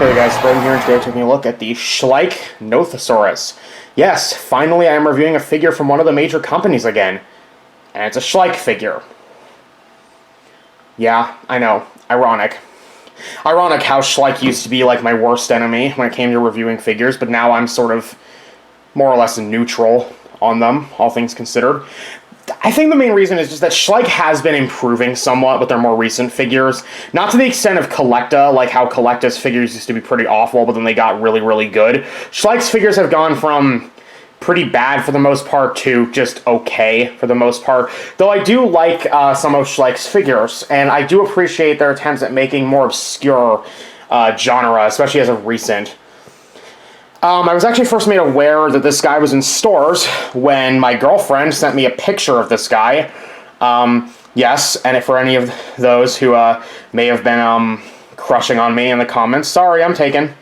Hey guys, Brayden here, and today taking a look at the Schleich Nothosaurus. Yes, finally I am reviewing a figure from one of the major companies again. And it's a Schleich figure. Yeah, I know. Ironic. Ironic how Schleich used to be like my worst enemy when it came to reviewing figures, but now I'm sort of more or less neutral on them, all things considered. I think the main reason is just that Schleich has been improving somewhat with their more recent figures. Not to the extent of Collecta, like how Collecta's figures used to be pretty awful, but then they got really, really good. Schleich's figures have gone from pretty bad for the most part to just okay for the most part. Though I do like some of Schleich's figures, and I do appreciate their attempts at making more obscure genre, especially as of recent. I was actually first made aware that this guy was in stores when my girlfriend sent me a picture of this guy. Yes, and for any of those who may have been crushing on me in the comments, sorry, I'm taken.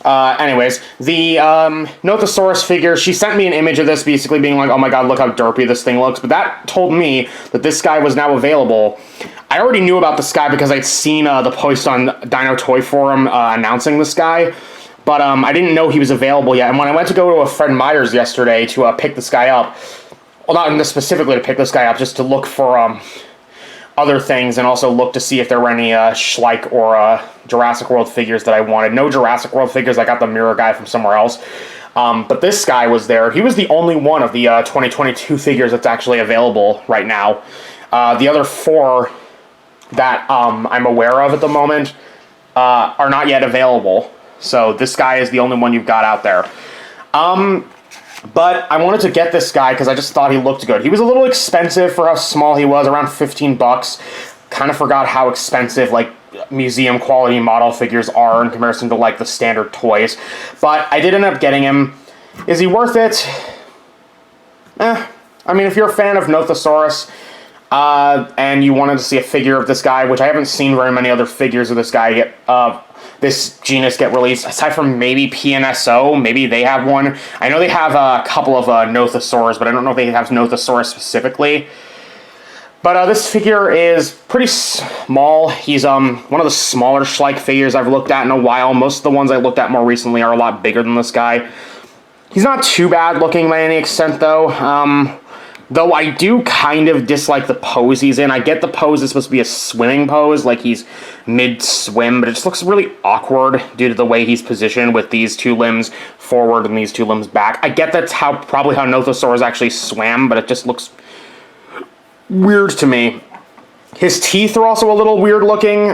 Anyways, the Nothosaurus figure, she sent me an image of this basically being like, oh my god, look how derpy this thing looks, but that told me that this guy was now available. I already knew about this guy because I'd seen the post on Dino Toy Forum announcing this guy. But I didn't know he was available yet, and when I went to go to a Fred Meyer's yesterday to pick this guy up, well, not specifically to pick this guy up, just to look for other things, and also look to see if there were any Schleich or Jurassic World figures that I wanted. No Jurassic World figures, I got the mirror guy from somewhere else. But this guy was there. He was the only one of the 2022 figures that's actually available right now. The other four that I'm aware of at the moment are not yet available. So this guy is the only one you've got out there. But I wanted to get this guy because I just thought he looked good. He was a little expensive for how small he was, around 15 bucks. Kind of forgot how expensive, like, museum quality model figures are in comparison to, like, the standard toys. But I did end up getting him. Is he worth it? I mean, if you're a fan of Nothosaurus, and you wanted to see a figure of this guy, which I haven't seen very many other figures of this guy get, this genus get released, aside from maybe PNSO, maybe they have one. I know they have a couple of Nothosaurus, but I don't know if they have Nothosaurus specifically. But this figure is pretty small. He's one of the smaller Schleich figures I've looked at in a while. Most of the ones I looked at more recently are a lot bigger than this guy. He's not too bad looking by any extent, though. Though I do kind of dislike the pose he's in. I get the pose is supposed to be a swimming pose, like he's mid-swim, but it just looks really awkward due to the way he's positioned with these two limbs forward and these two limbs back. I get that's probably how Nothosaurus actually swam, but it just looks weird to me. His teeth are also a little weird looking,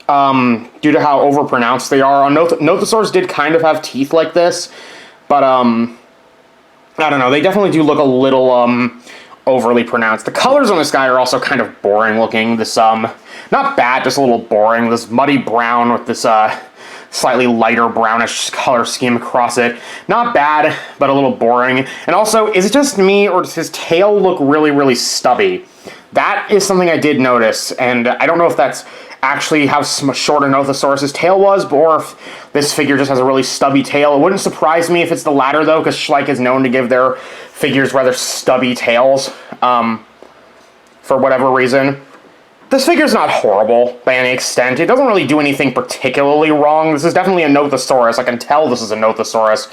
due to how overpronounced they are. Nothosaurus did kind of have teeth like this, but I don't know, they definitely do look a little, overly pronounced. The colors on this guy are also kind of boring looking. This, not bad, just a little boring. This muddy brown with this, slightly lighter brownish color scheme across it. Not bad, but a little boring. And also, is it just me, or does his tail look really, really stubby? That is something I did notice, and I don't know if that's actually how short a Nothosaurus' tail was, or if this figure just has a really stubby tail. It wouldn't surprise me if it's the latter, though, because Schleich is known to give their figures rather stubby tails, for whatever reason. This figure's not horrible by any extent. It doesn't really do anything particularly wrong. This is definitely a Nothosaurus. I can tell this is a Nothosaurus.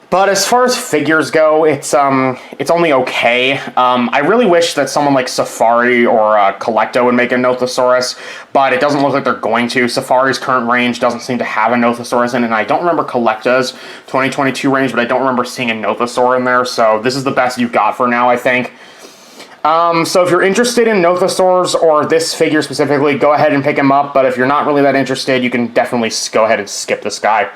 But as far as figures go, it's only okay. I really wish that someone like Safari or Collecta would make a Nothosaurus, but it doesn't look like they're going to. Safari's current range doesn't seem to have a Nothosaurus in it, and I don't remember Collecta's 2022 range, but I don't remember seeing a Nothosaur in there, so this is the best you've got for now, I think. So if you're interested in Nothosaurs or this figure specifically, go ahead and pick him up, but if you're not really that interested, you can definitely go ahead and skip this guy.